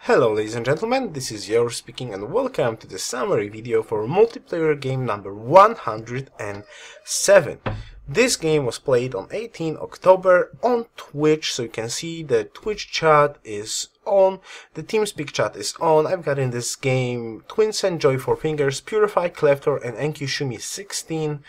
Hello ladies and gentlemen, this is Yoruus speaking and welcome to the summary video for multiplayer game number 107. This game was played on 18 October on Twitch, so you can see the Twitch chat is on, the TeamSpeak chat is on. I've got in this game Twins and Joy 4 Fingers, Purify, Cleftor and Enkyshumi 16.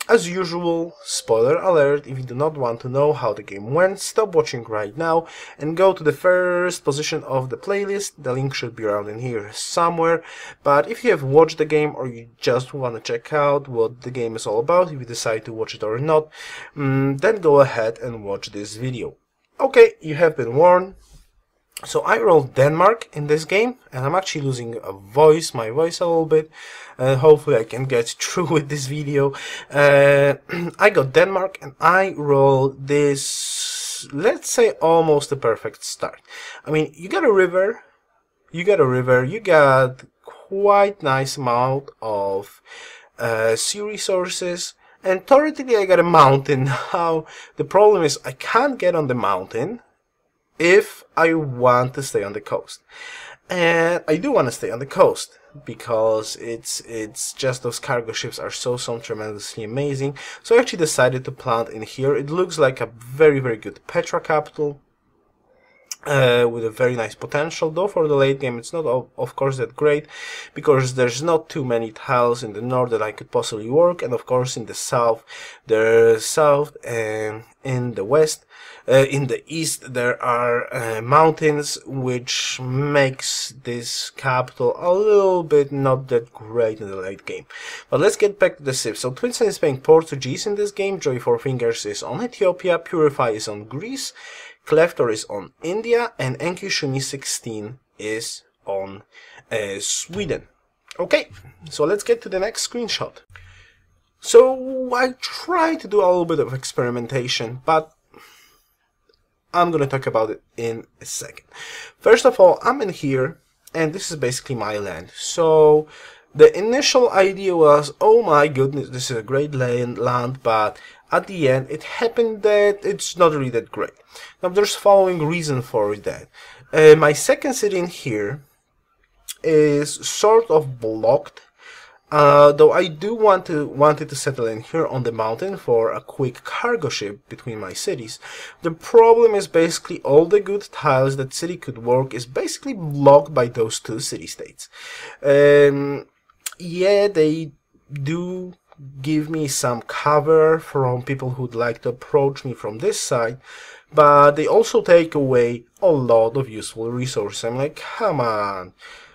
As usual, spoiler alert, if you do not want to know how the game went, stop watching right now and go to the first position of the playlist. The link should be around in here somewhere. But if you have watched the game or you just want to check out what the game is all about, if you decide to watch it or not, then go ahead and watch this video. Okay, you have been warned. So I rolled Denmark in this game, and I'm actually losing my voice a little bit. Hopefully I can get through with this video. I got Denmark, and I rolled this, let's say, almost a perfect start. I mean, you got you got quite nice amount of sea resources, and theoretically I got a mountain. Now, the problem is I can't get on the mountain if I want to stay on the coast. And I do want to stay on the coast because it's just those cargo ships are so tremendously amazing. So I actually decided to plant in here. It looks like a very good Petra capital with a very nice potential, though for the late game it's not of course that great because there's not too many tiles in the north that I could possibly work, and of course in the south and in the west, in the east there are mountains, which makes this capital a little bit not that great in the late game. But let's get back to the ships. So Twinsen is playing Portuguese in this game, Joy 4 Fingers is on Ethiopia, Purify is on Greece, Cleftor is on India, and Enkyshumi 16 is on Sweden. Okay, so let's get to the next screenshot. So I tried to do a little bit of experimentation, but I'm gonna talk about it in a second. First of all, I'm in here, and this is basically my land. So the initial idea was, oh my goodness, this is a great land, but at the end it happened that it's not really that great. Now there's following reason for that. My second city in here is sort of blocked. Though I do wanted to settle in here on the mountain for a quick cargo ship between my cities. The problem is basically all the good tiles that city could work is basically blocked by those two city-states. Yeah, they do give me some cover from people who'd like to approach me from this side, but they also take away a lot of useful resources. I'm like, come on.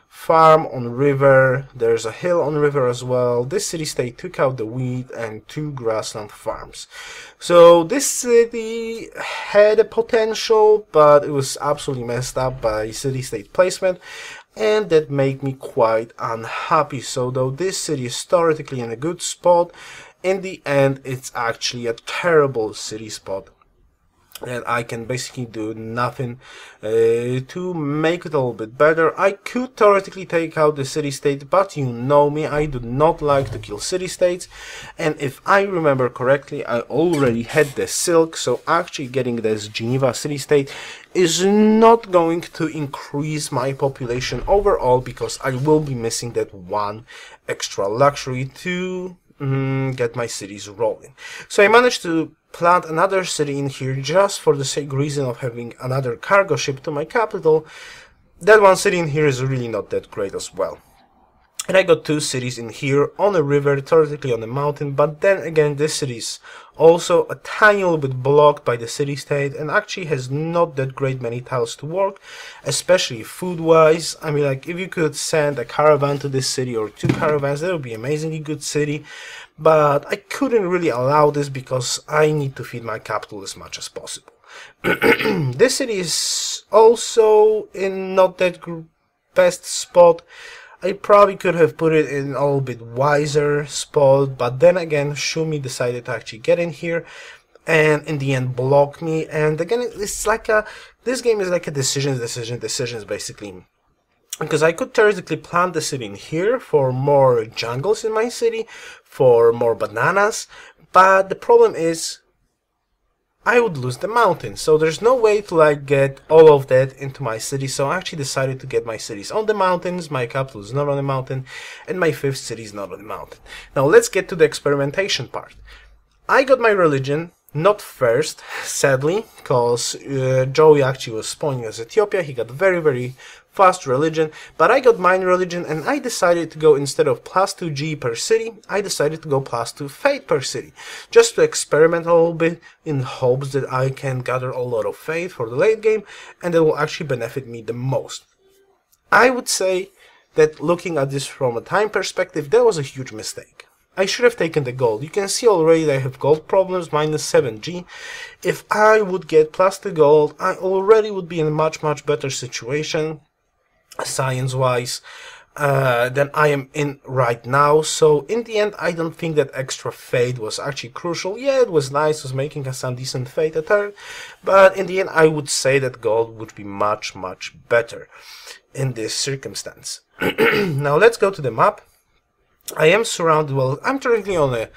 Farm on river, there's a hill on river as well. This city-state took out the wheat and 2 grassland farms. So this city had a potential, but it was absolutely messed up by city-state placement, and that made me quite unhappy. So though this city is theoretically in a good spot, in the end it's actually a terrible city spot. And I can basically do nothing to make it a little bit better. I could theoretically take out the city-state, but you know me, I do not like to kill city-states. And if I remember correctly, I already had the silk, so actually getting this Geneva city-state is not going to increase my population overall, because I will be missing that one extra luxury to get my cities rolling. So I managed to plant another city in here just for the sake reason of having another cargo ship to my capital. That one city in here is really not that great as well. And I got 2 cities in here on a river, theoretically on a mountain, but then again this city is also a tiny little bit blocked by the city-state and actually has not that great many tiles to work, especially food-wise. I mean, like, if you could send a caravan to this city or 2 caravans, that would be amazingly good city. But I couldn't really allow this because I need to feed my capital as much as possible. This city is also in not that best spot. I probably could have put it in a little bit wiser spot, but then again Shumi decided to actually get in here and in the end block me. And again, it's like this game is like a decisions basically. Because I could theoretically plant the city in here for more jungles in my city, for more bananas, but the problem is I would lose the mountain. So there's no way to like get all of that into my city. So I actually decided to get my cities on the mountains. My capital is not on the mountain, and my 5th city is not on the mountain. Now let's get to the experimentation part. I got my religion not first, sadly, because Joey actually was spawning as Ethiopia. He got very fast religion, but I got mine religion, and I decided to go, instead of +2 G per city, I decided to go +2 faith per city, just to experiment a little bit in hopes that I can gather a lot of faith for the late game, and that will actually benefit me the most. I would say that looking at this from a time perspective, that was a huge mistake. I should have taken the gold. You can see already that I have gold problems, -7G. If I would get +2 gold, I already would be in a much better situation, science-wise, than I am in right now. So in the end, I don't think that extra fate was actually crucial. Yeah, it was nice, it was making us some decent fate a turn, but in the end, I would say that gold would be much better in this circumstance. Now let's go to the map. I am surrounded, well, I'm currently on the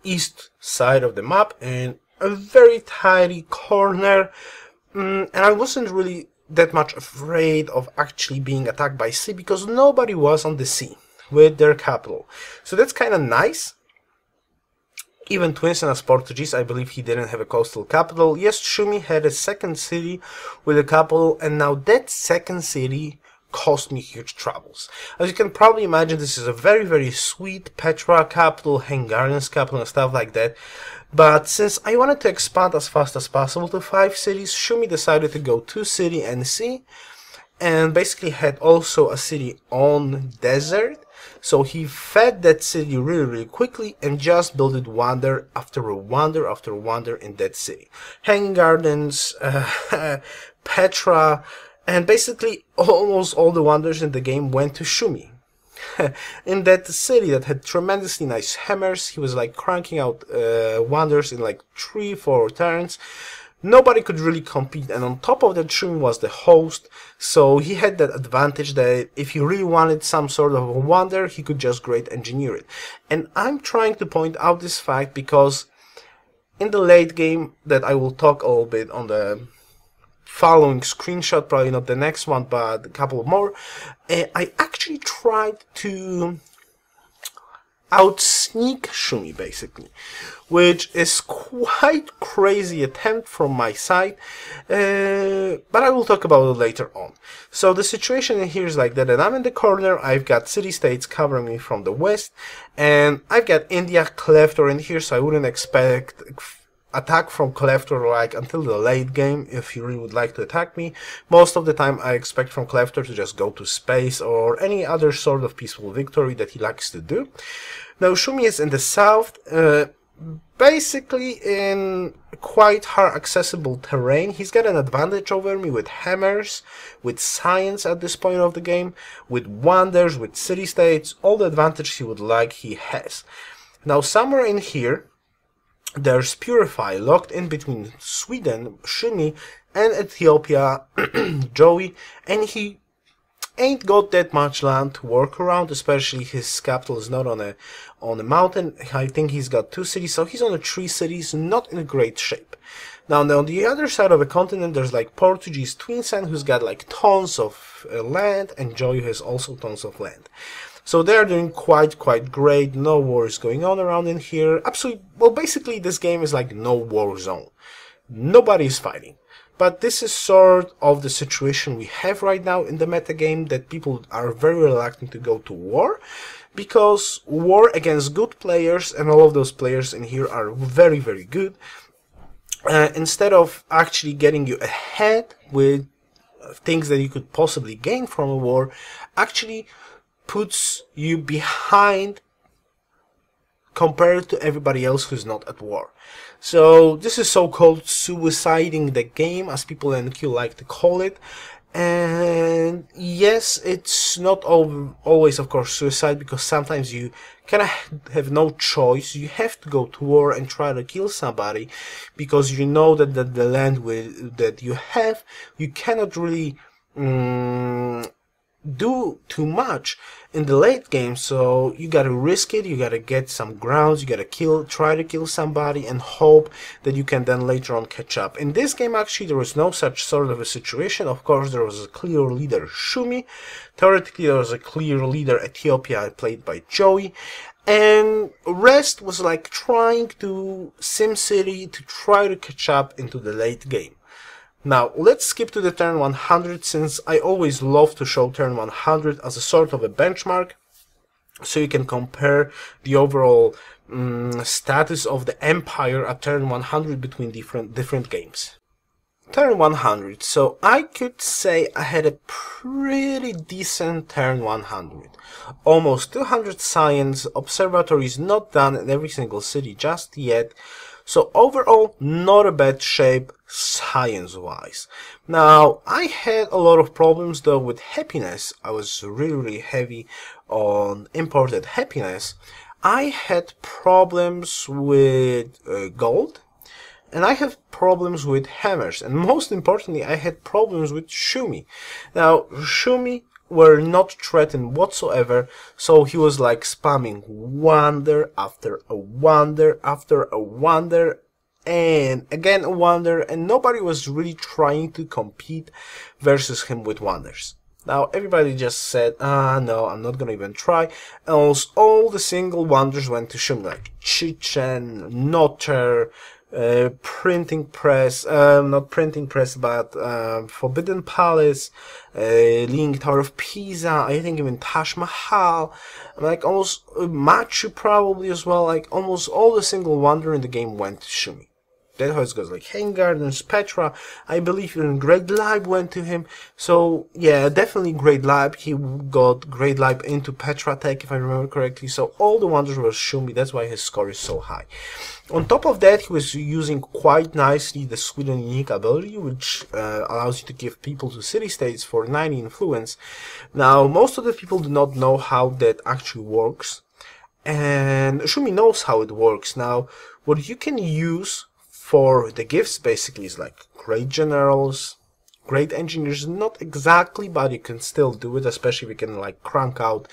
east side of the map in a very tiny corner, and I wasn't really that much afraid of actually being attacked by sea because nobody was on the sea with their capital. So that's kind of nice. Even Twinsen as Portuguese, I believe he didn't have a coastal capital. Yes, Shumi had a second city with a capital, and now that second city cost me huge troubles. As you can probably imagine, this is a very sweet Petra capital, Hungarian's capital and stuff like that. But since I wanted to expand as fast as possible to 5 cities, Shumi decided to go to city and sea, and basically had also a city on desert. So he fed that city really quickly and just built it wonder after wonder in that city. Hanging Gardens, Petra, and basically almost all the wonders in the game went to Shumi. In that city that had tremendously nice hammers, he was like cranking out wonders in like 3-4 turns. Nobody could really compete, and on top of that, Shumi was the host, so he had that advantage that if he really wanted some sort of a wonder, he could just great engineer it. And I'm trying to point out this fact because in the late game, that I will talk a little bit on the following screenshot, probably not the next one, but a couple more, I actually tried to outsneak Shumi basically, which is quite crazy attempt from my side, but I will talk about it later on. So the situation in here is like that, and I'm in the corner. I've got city-states covering me from the west, and I've got India, Cleftor in here, so I wouldn't expect attack from Cleftor like until the late game if he really would like to attack me. Most of the time I expect from Cleftor to just go to space or any other sort of peaceful victory that he likes to do. Now Shumi is in the south, basically in quite hard accessible terrain. He's got an advantage over me with hammers, with science at this point of the game, with wonders, with city-states, all the advantage he would like he has. Now somewhere in here there's Purify, locked in between Sweden, Shumi, and Ethiopia, Joey, and he ain't got that much land to work around, especially his capital is not on a mountain. I think he's got 2 cities, so he's on the 3 cities, not in a great shape. Now on the other side of the continent, there's like Portuguese Twinsen, who's got like tons of land, and Joey has also tons of land. So they're doing quite great, no wars going on around in here. Absolutely, well, basically this game is like no war zone. Nobody is fighting. But this is sort of the situation we have right now in the metagame, that people are very reluctant to go to war, because war against good players, and all of those players in here are very good, instead of actually getting you ahead with things that you could possibly gain from a war, actually puts you behind compared to everybody else who's not at war. So this is so-called suiciding the game, as people in Q like to call it. And yes, it's not always, of course, suicide, because sometimes you kind of have no choice. You have to go to war and try to kill somebody, because you know that the land that you have, you cannot really do too much in the late game, so you gotta risk it, you gotta get some grounds, you gotta try to kill somebody and hope that you can then later on catch up. In this game actually there was no such sort of a situation. Of course there was a clear leader, Shumi. Theoretically there was a clear leader, Ethiopia, played by Joey. And rest was like trying to SimCity to try to catch up into the late game. Now, let's skip to the turn 100, since I always love to show turn 100 as a sort of a benchmark, so you can compare the overall status of the Empire at turn 100 between different games. Turn 100, so I could say I had a pretty decent turn 100. Almost 200 science, observatories not done in every single city just yet. So overall, not a bad shape science-wise. Now, I had a lot of problems though with happiness. I was really heavy on imported happiness. I had problems with gold, and I have problems with hammers, and most importantly, I had problems with Shumi. Now, Shumi were not threatened whatsoever, so he was like spamming wonder after a wonder after a wonder, and again a wonder, and nobody was really trying to compete versus him with wonders. Now everybody just said, no, I'm not gonna even try, and almost all the single wonders went to Shumi, like Chichen, Notter, printing press, not printing press, but Forbidden Palace, Leaning Tower of Pisa, I think even Taj Mahal, like almost Machu probably as well, like almost all the single wonder in the game went to Shumi. That's how it goes, like Hang Gardens, Petra, I believe even Great Lab went to him. So yeah, definitely Great Lab. He got Great Lab into Petra Tech, if I remember correctly. So all the wonders were Shumi, that's why his score is so high. On top of that, he was using quite nicely the Sweden unique ability, which allows you to give people to city-states for 90 influence. Now, most of the people do not know how that actually works, and Shumi knows how it works. Now, what you can use for the gifts basically is like great generals, great engineers, not exactly, but you can still do it, especially if you can like crank out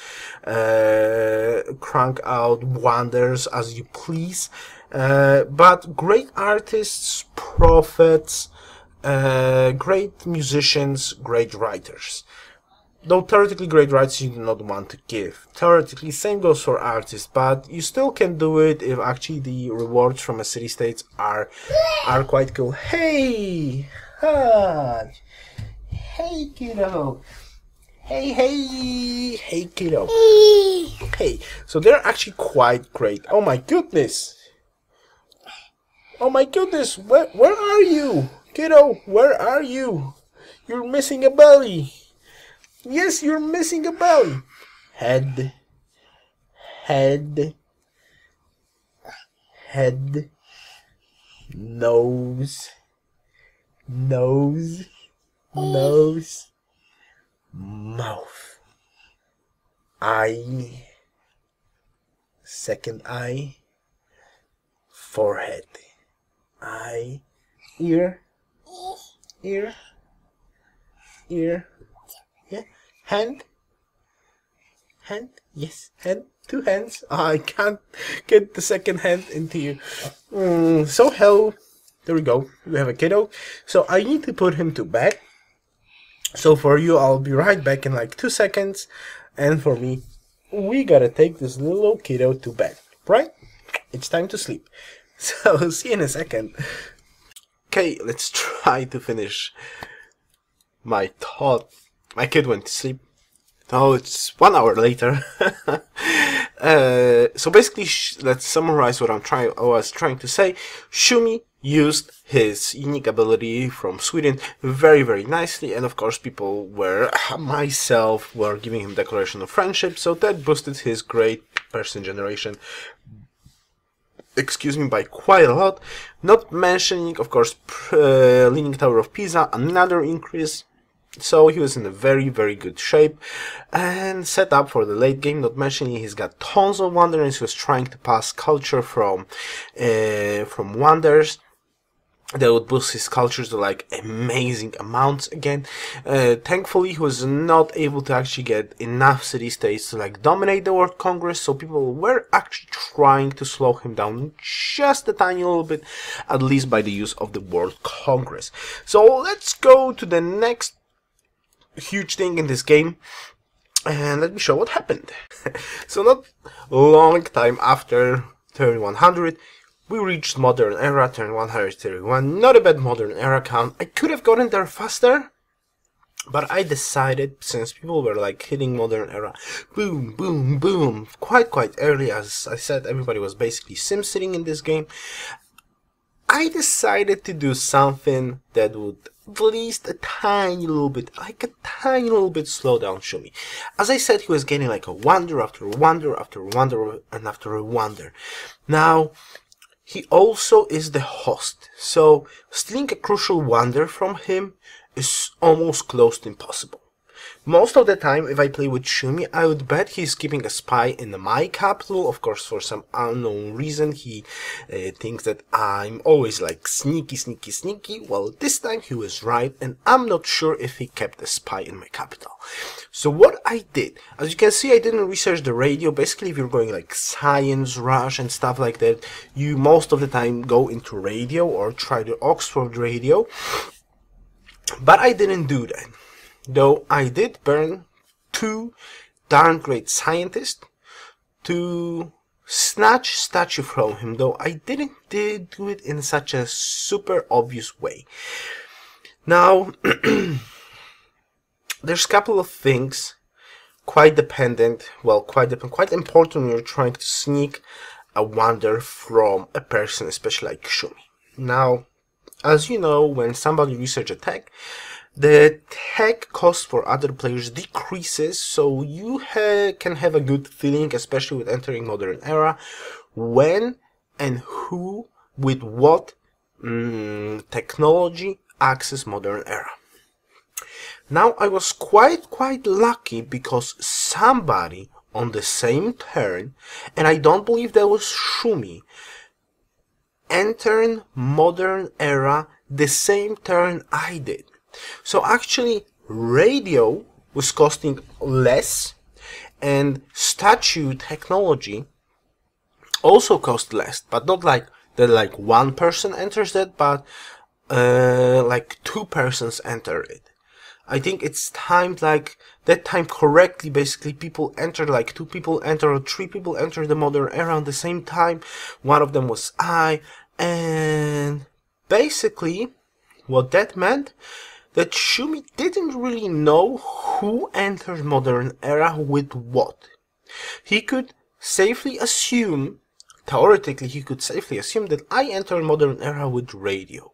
wonders as you please. But great artists, prophets, great musicians, great writers. Though theoretically great writers you do not want to give. Theoretically, same goes for artists, but you still can do it if actually the rewards from a city-states are quite cool. Hey! Hutch! Hey, kiddo! Hey, kiddo! Hey! So they're actually quite great. Oh my goodness! Oh my goodness! Where are you? Kiddo, where are you? You're missing a belly! Yes, you're missing a belly. Head, nose, mouth, eye, second eye, forehead, eye, ear, yeah, hand, yes, hand, two hands. I can't get the second hand into you. So hell, there we go. We have a kiddo. So I need to put him to bed. So for you, I'll be right back in like 2 seconds. And for me, we gotta take this little kiddo to bed, right? It's time to sleep. So see you in a second. Okay, let's try to finish my thought. My kid went to sleep. Oh, it's 1 hour later. So basically, let's summarize what I was trying to say. Shumi used his unique ability from Sweden very nicely, and of course people myself were giving him declaration of friendship, so that boosted his great person generation, excuse me, by quite a lot. Not mentioning, of course, Leaning Tower of Pisa, another increase. So he was in a very good shape and set up for the late game. Not mentioning he's got tons of wonders. He was trying to pass culture from wonders. that would boost his cultures to like amazing amounts again. Thankfully, he was not able to actually get enough city-states to like dominate the World Congress, so people were actually trying to slow him down just a tiny little bit, at least by the use of the World Congress. So let's go to the next huge thing in this game, and let me show what happened. So not long time after turn 100, we reached modern era, turn 131. Not a bad modern era count. I could have gotten there faster, but I decided, since people were like hitting modern era, boom, boom, boom, quite early, as I said, everybody was basically sim-sitting in this game. I decided to do something that would at least a tiny little bit slow down Shumi. As I said, he was getting like a wonder after wonder after wonder and after a wonder. Now, he also is the host, so stealing a crucial wonder from him is almost close to impossible. Most of the time, if I play with Shumi, I would bet he's keeping a spy in my capital. Of course, for some unknown reason, he thinks that I'm always like sneaky. Well, this time he was right, and I'm not sure if he kept a spy in my capital. So what I did, as you can see, I didn't research the radio. Basically, if you're going like science rush and stuff like that, you most of the time go into radio or try the Oxford radio. But I didn't do that. Though I did burn 2 darn great scientists to snatch statue from him, though I didn't do it in such a super obvious way. Now, there's a couple of things quite important when you're trying to sneak a wonder from a person, especially like Shumi. Now, as you know, when somebody researches a tech, the tech cost for other players decreases, so you can have a good feeling, especially with entering modern era, when and who with what technology access modern era. Now I was quite lucky because somebody on the same turn, and I don't believe that was Shumi, entering modern era the same turn I did. So actually, radio was costing less, and statue technology also cost less, but not like that. Like one person enters that, but like 2 persons enter it. I think it's timed like that time correctly. Basically, people enter, like 2 people enter or 3 people enter the modern era at the same time. One of them was I, and basically, what that meant, that Shumi didn't really know who entered modern era with what. He could safely assume, theoretically he could safely assume that I entered modern era with radio.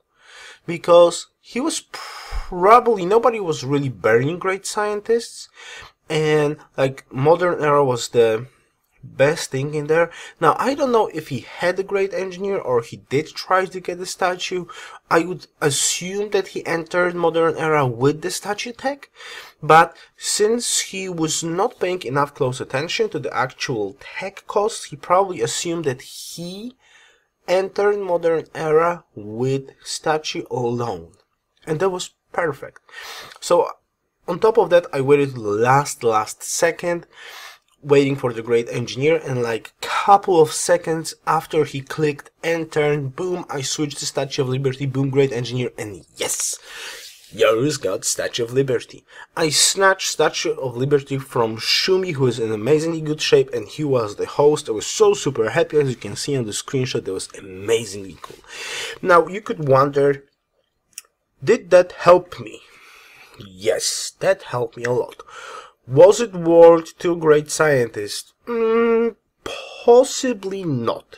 Because he was probably, nobody was really burning great scientists, and like modern era was the best thing in there. Now, I don't know if he had a great engineer or he did try to get the statue. I would assume that he entered modern era with the statue tech, but since he was not paying enough close attention to the actual tech cost, he probably assumed that he entered modern era with statue alone, and that was perfect. So on top of that, I waited to the last second, waiting for the great engineer, and like couple of seconds after he clicked enter, boom, I switched to Statue of Liberty, boom, great engineer, and yes, Yoruus got Statue of Liberty. I snatched Statue of Liberty from Shumi, who is in amazingly good shape, and he was the host. I was so super happy. As you can see on the screenshot, that was amazingly cool. Now, you could wonder, did that help me? Yes, that helped me a lot. Was it worth 2 great scientists? Possibly not.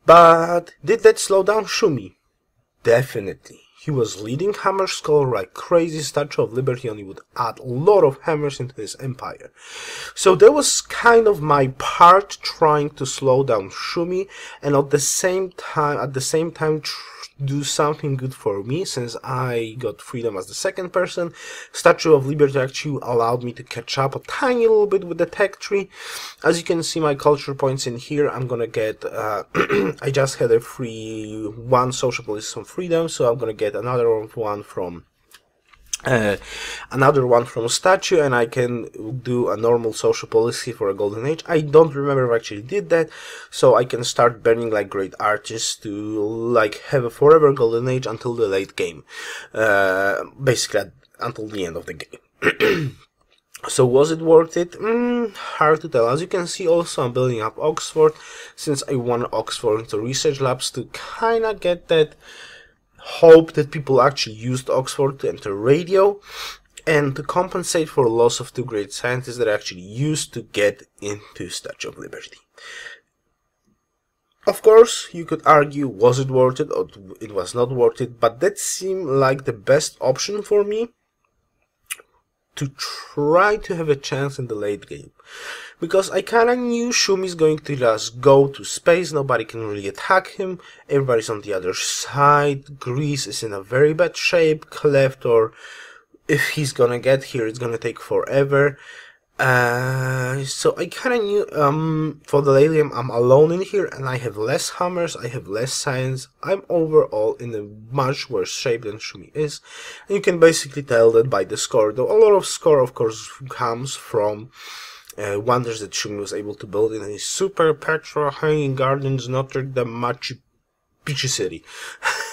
But did that slow down Shumi? Definitely. He was leading Hammer Skull like crazy. Statue of Liberty, and he would add a lot of hammers into his empire. So that was kind of my part, trying to slow down Shumi, and at the same time do something good for me, since I got freedom as the second person. Statue of Liberty actually allowed me to catch up a tiny little bit with the tech tree. As you can see, my culture points in here, I'm gonna get, I just had a free one socialism freedom, so I'm gonna get another one from statue, and I can do a normal social policy for a golden age. I don't remember if I actually did that, so I can start burning like great artists to like have a forever golden age until the late game, basically until the end of the game. So was it worth it? Hard to tell. As you can see, also I'm building up Oxford, since I want Oxford into research labs to kinda get that hope that people actually used Oxford to enter radio, and to compensate for loss of 2 great scientists that I actually used to get into Statue of Liberty. Of course, you could argue, was it worth it or it was not worth it, but that seemed like the best option for me to try to have a chance in the late game. Because I kinda knew Shumi's going to just go to space, nobody can really attack him, everybody's on the other side, Greece is in a very bad shape, Cleft, or if he's gonna get here, it's gonna take forever. So I kinda knew, for the late game, I'm alone in here, and I have less hammers, I have less science, I'm overall in a much worse shape than Shumi is, and you can basically tell that by the score, though a lot of score, of course, comes from wonders that Shumi was able to build in his Super Petra, Hanging Gardens, Notre Dame, Machu Picchu City.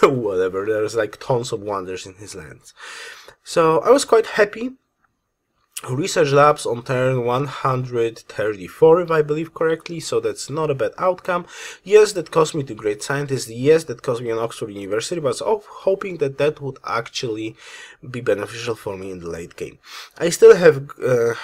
Whatever, there's like tons of wonders in his lands. So I was quite happy. Research labs on turn 134, if I believe correctly, so that's not a bad outcome. Yes, that cost me 2 great scientists, yes, that cost me an Oxford University, but I was hoping that that would actually be beneficial for me in the late game. I still have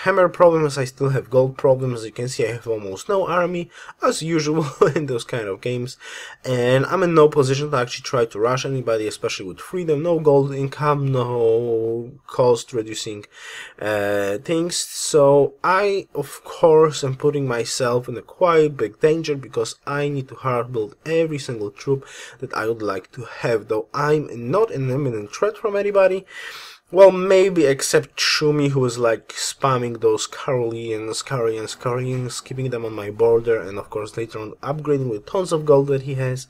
hammer problems, I still have gold problems. As you can see, I have almost no army, as usual in those kind of games, and I'm in no position to actually try to rush anybody, especially with freedom. No gold income, no cost reducing things, so I of course am putting myself in a quite big danger, because I need to hard build every single troop that I would like to have, though I'm not an imminent threat from anybody. Well, maybe except Shumi, who is like spamming those Karolians, keeping them on my border, and of course later on upgrading with tons of gold that he has.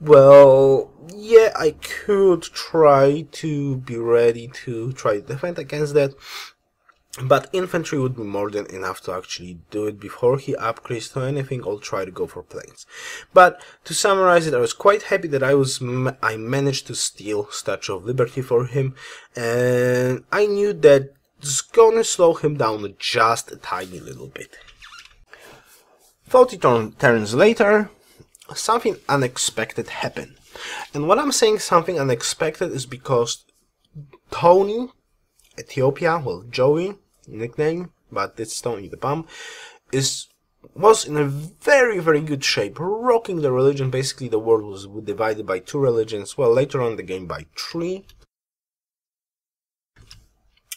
Well, yeah, I could try to be ready to try to defend against that, but infantry would be more than enough to actually do it before he upgrades to anything. I'll try to go for planes. But to summarize it, I was quite happy that I managed to steal Statue of Liberty for him, and I knew that it's gonna slow him down just a tiny little bit. 40 turns later, something unexpected happened. And when I'm saying something unexpected is because Tony, Ethiopia, well, Joey, nickname, but it's Tony the Bomb, was in a very, very good shape, rocking the religion. Basically, the world was divided by 2 religions, well, later on in the game by 3.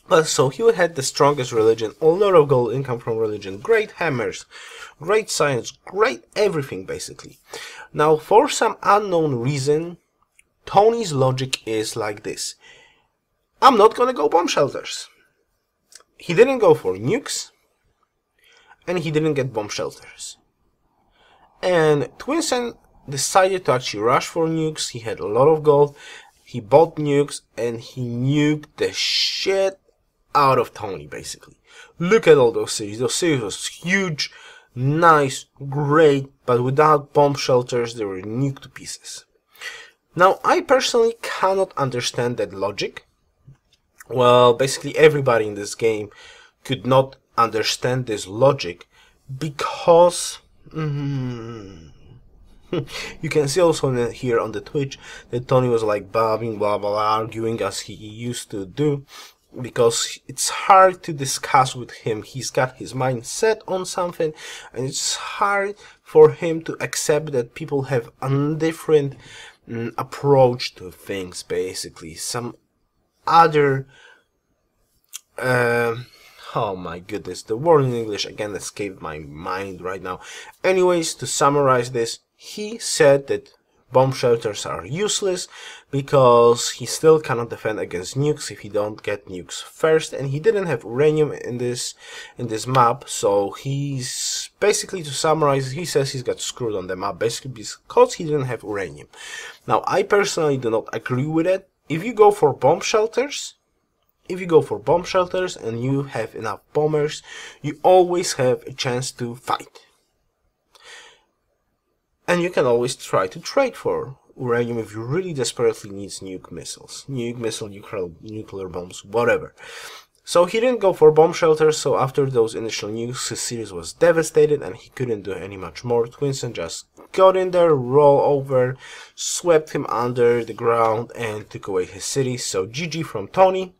But so he had the strongest religion, a lot of gold income from religion, great hammers, great science, great everything, basically. Now, for some unknown reason, Tony's logic is like this. I'm not gonna go bomb shelters. He didn't go for nukes, and he didn't get bomb shelters. And Twinsen decided to actually rush for nukes. He had a lot of gold, he bought nukes, and he nuked the shit out of Tony, basically. Look at all those cities. Those cities was huge, nice, great, but without bomb shelters, they were nuked to pieces. Now, I personally cannot understand that logic. Well, basically everybody in this game could not understand this logic, because you can see also here on the Twitch that Tony was like babbling, blah blah, arguing as he used to do, because it's hard to discuss with him. He's got his mind set on something, and it's hard for him to accept that people have a different approach to things, basically. Some other oh my goodness, the word in English again escaped my mind right now. Anyways, to summarize this, he said that Bomb shelters are useless because he still cannot defend against nukes if he don't get nukes first, and he didn't have uranium in this map, so he's basically, to summarize, he says he's got screwed on the map basically because he didn't have uranium. Now, I personally do not agree with it. If you go for bomb shelters, and you have enough bombers, you always have a chance to fight. And you can always try to trade for uranium if you really desperately need nuke missiles. Nuclear bombs, whatever. So he didn't go for bomb shelters, so after those initial nukes, his series was devastated and he couldn't do any much more. Twinsen just got in there, roll over, swept him under the ground and took away his city. So GG from Tony.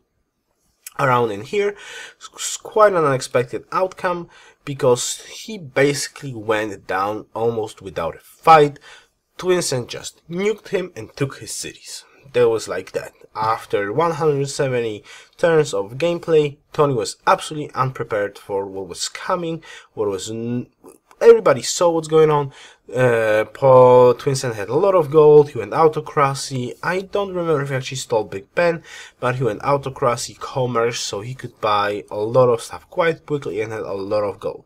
Around in here, it's quite an unexpected outcome because he basically went down almost without a fight. Twinsen just nuked him and took his cities. That was like that. After 170 turns of gameplay, Tony was absolutely unprepared for what was coming. Everybody saw what's going on. Twinsen had a lot of gold. He went autocracy. I don't remember if he actually stole Big Ben, but he went autocracy, commerce, so he could buy a lot of stuff quite quickly and had a lot of gold.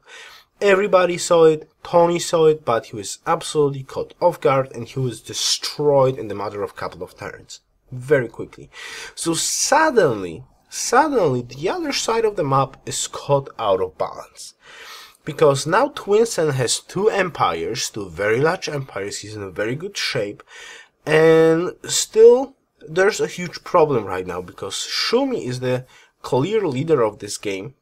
Everybody saw it. Tony saw it, but he was absolutely caught off guard and he was destroyed in the matter of a couple of turns very quickly. So suddenly the other side of the map is caught out of balance. Because now Twinsen has two empires, two very large empires, he's in a very good shape, and still there's a huge problem right now because Shumi is the clear leader of this game,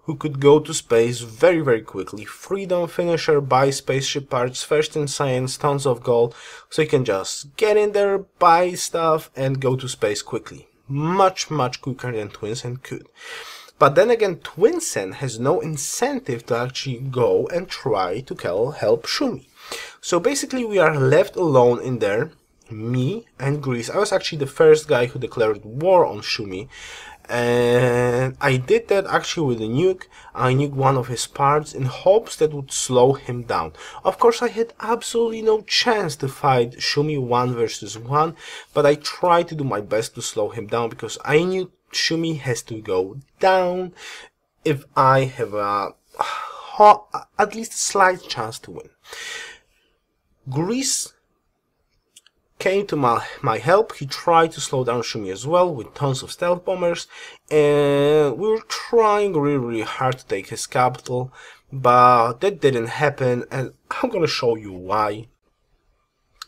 who could go to space very, very quickly. Freedom finisher, buy spaceship parts, first in science, tons of gold, so he can just get in there, buy stuff, and go to space quickly. Much, much quicker than Twinsen could. But then again, Twinsen has no incentive to actually go and try to help Shumi. So basically we are left alone in there, me and Greece. I was actually the first guy who declared war on Shumi. And I did that actually with a nuke. I nuked one of his parts in hopes that would slow him down. Of course, I had absolutely no chance to fight Shumi 1 versus 1, but I tried to do my best to slow him down because I knew Shumi has to go down if I have at least a slight chance to win. Greece came to my help. He tried to slow down Shumi as well with tons of stealth bombers, and we were trying really hard to take his capital, but that didn't happen, and I'm gonna show you why.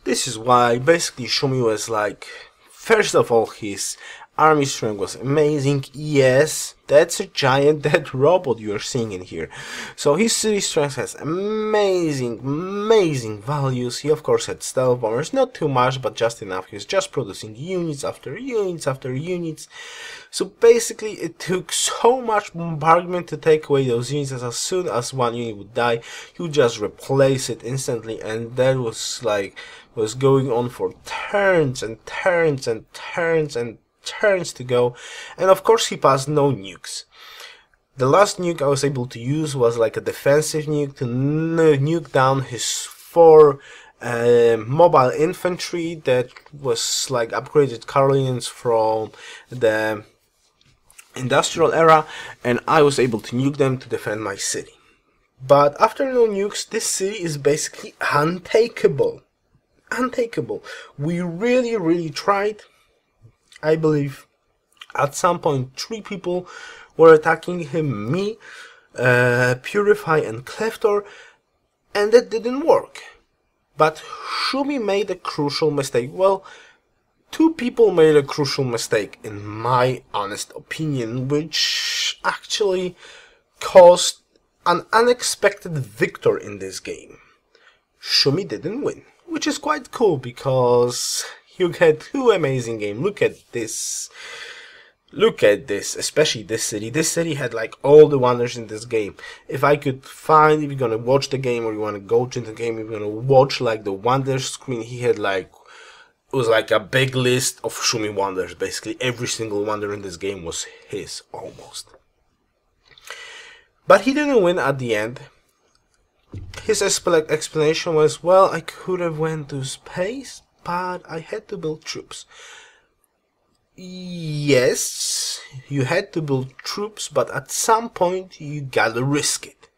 This is why. Basically Shumi was like, first of all, his army strength was amazing. Yes, that's a giant dead robot you are seeing in here. So his city strength has amazing values. He of course had stealth bombers, not too much, but just enough. He was just producing units after units after units. So basically it took so much bombardment to take away those units, as soon as one unit would die, he would just replace it instantly, and that was like, was going on for turns and turns and turns and turns to go. And of course he passed no nukes. The last nuke I was able to use was like a defensive nuke to nuke down his 4 mobile infantry that was like upgraded Carolinians from the industrial era, and I was able to nuke them to defend my city. But after no nukes, this city is basically untakeable. We really tried. I believe at some point 3 people were attacking him, me, Purify and Cleftor, and that didn't work. But Shumi made a crucial mistake. Well, 2 people made a crucial mistake in my honest opinion, which actually caused an unexpected victory in this game. Shumi didn't win, which is quite cool because you get 2 amazing games. Look at this. Look at this, especially this city. This city had like all the wonders in this game. If I could find, if you're gonna watch the game or you wanna go to the game, if you're gonna watch like the wonders screen, he had like, it was like a big list of Shumi wonders. Basically every single wonder in this game was his, almost. But he didn't win at the end. His explanation was, well, I could have went to space, but I had to build troops. Yes, you had to build troops, but at some point you gotta risk it.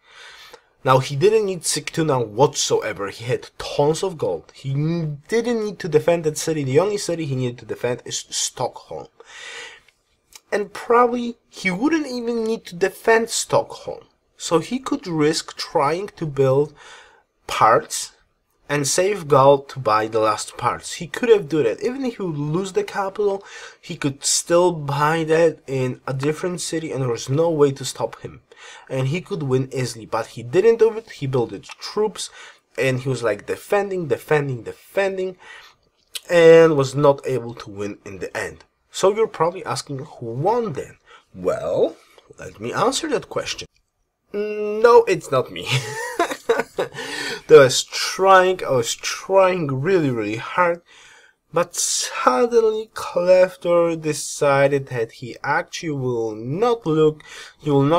Now, he didn't need Sigtuna whatsoever. He had tons of gold. He didn't need to defend that city. The only city he needed to defend is Stockholm. And probably he wouldn't even need to defend Stockholm. So he could risk trying to build parts and save gold to buy the last parts. He could have done that. Even if he would lose the capital, he could still buy that in a different city and there was no way to stop him. And he could win easily, but he didn't do it. He built his troops and he was like defending, and was not able to win in the end. So you're probably asking, who won then? Well, let me answer that question. No, it's not me. I was trying really hard, but suddenly Kleftor decided that he actually will not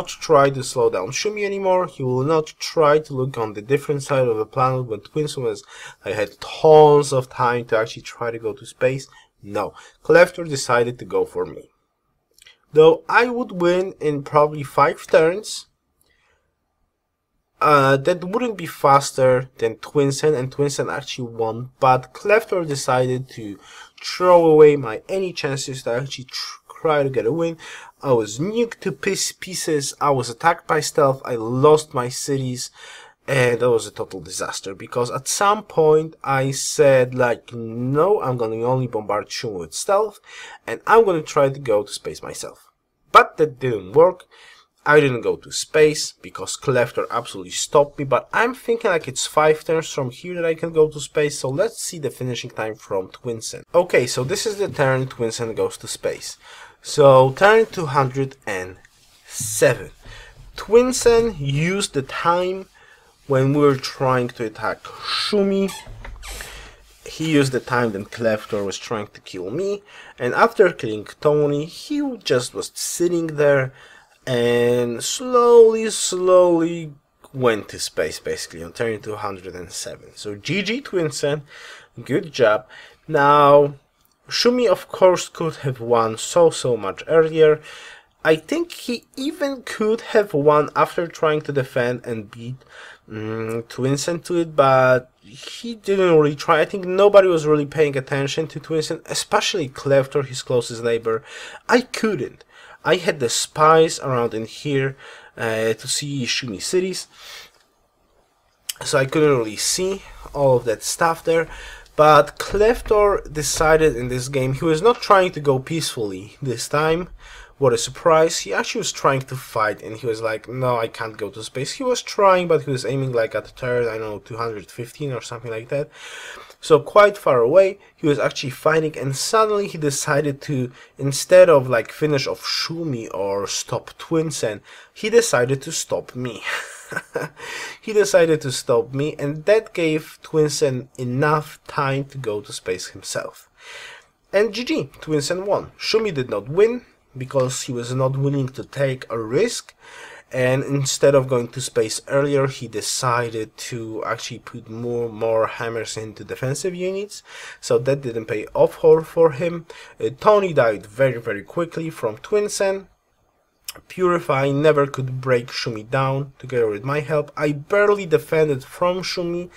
try to slow down Shumi anymore. He will not try to look on the different side of the planet when Twinsen was, I had tons of time to actually try to go to space. No, Kleftor decided to go for me. Though I would win in probably 5 turns, that wouldn't be faster than Twinsen, and Twinsen actually won, but Kleftor decided to throw away my any chances to actually try to get a win. I was nuked to pieces, I was attacked by stealth, I lost my cities, and that was a total disaster, because at some point I said like, no, I'm gonna only bombard Shun with stealth, and I'm gonna try to go to space myself. But that didn't work. I didn't go to space because Kleftor absolutely stopped me, but I'm thinking like it's 5 turns from here that I can go to space, so let's see the finishing time from Twinsen. Okay, so this is the turn Twinsen goes to space. So turn 207. Twinsen used the time when we were trying to attack Shumi. He used the time that Kleftor was trying to kill me, and after killing Tony, he just was sitting there and slowly went to space, basically, on turn 207. So GG Twinsen, good job. Now, Shumi of course could have won so much earlier. I think he even could have won after trying to defend and beat Twinsen to it, but he didn't really try. I think nobody was really paying attention to Twinsen, especially Kleftor, his closest neighbor. I couldn't. I had the spies around in here to see Shumi cities, so I couldn't really see all of that stuff there. But Kleftor decided in this game he was not trying to go peacefully this time. What a surprise, he actually was trying to fight, and he was like, no, I can't go to space. He was trying, but he was aiming like at the third, I don't know, 215 or something like that. So quite far away, he was actually fighting, and suddenly he decided to, instead of like finish off Shumi or stop Twinsen, he decided to stop me. He decided to stop me, and that gave Twinsen enough time to go to space himself. And GG, Twinsen won. Shumi did not win, because he was not willing to take a risk, and instead of going to space earlier, he decided to actually put more hammers into defensive units, so that didn't pay off for him. Tony died very quickly from Twinsen. Purify never could break Shumi down together with my help. I barely defended from Shumi,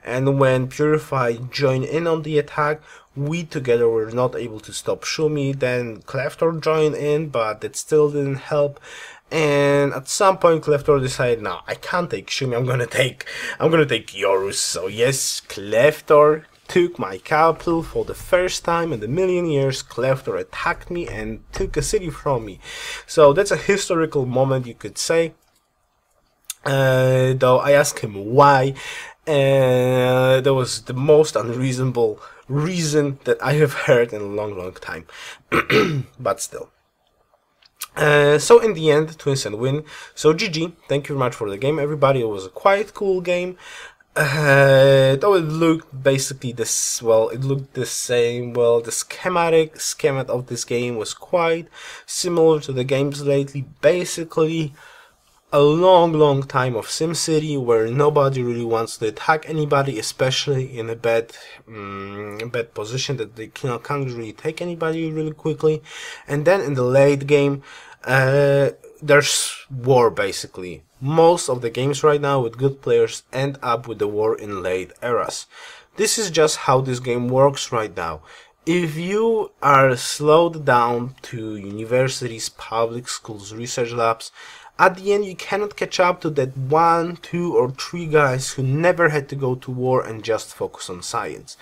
and when Purify joined in on the attack, we together were not able to stop Shumi. Then Kleftor joined in, but that still didn't help. And at some point Kleftor decided, no, I can't take Shumi, I'm gonna take Yoruus. So yes, Kleftor took my capital for the first time in a million years. Kleftor attacked me and took a city from me. So that's a historical moment, you could say. Though I asked him why, and that was the most unreasonable reason that I have heard in a long time. But still. So in the end, Twinsen win. So GG, thank you very much for the game, everybody. It was a quite cool game. Though it looked basically this, well, it looked the same. Well, the schematic of this game was quite similar to the games lately. Basically, a long time of SimCity where nobody really wants to attack anybody, especially in a bad position that they can't really take anybody really quickly. And then in the late game, there's war basically. Most of the games right now with good players end up with the war in late eras. This is just how this game works right now. If you are slowed down to universities, public schools, research labs, at the end you cannot catch up to that 1, 2 or 3 guys who never had to go to war and just focus on science.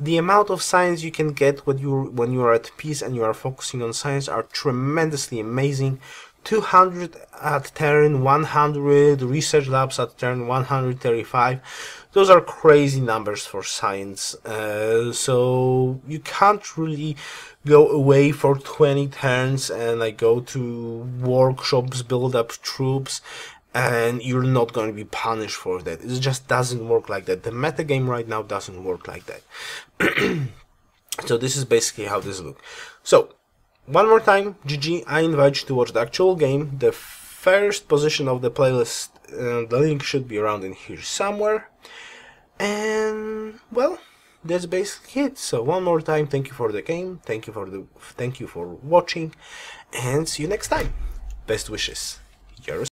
The amount of science you can get when you are at peace and you are focusing on science are tremendously amazing. 200 at turn 100, research labs at turn 135. Those are crazy numbers for science, so you can't really go away for 20 turns and like go to workshops, build up troops, and you're not going to be punished for that. It just doesn't work like that. The metagame right now doesn't work like that. So this is basically how this looks. So one more time, GG, I invite you to watch the actual game. The first position of the playlist, the link should be around in here somewhere. And well, that's basically it. So one more time, thank you for the game, thank you for watching, and see you next time. Best wishes. Yoruus.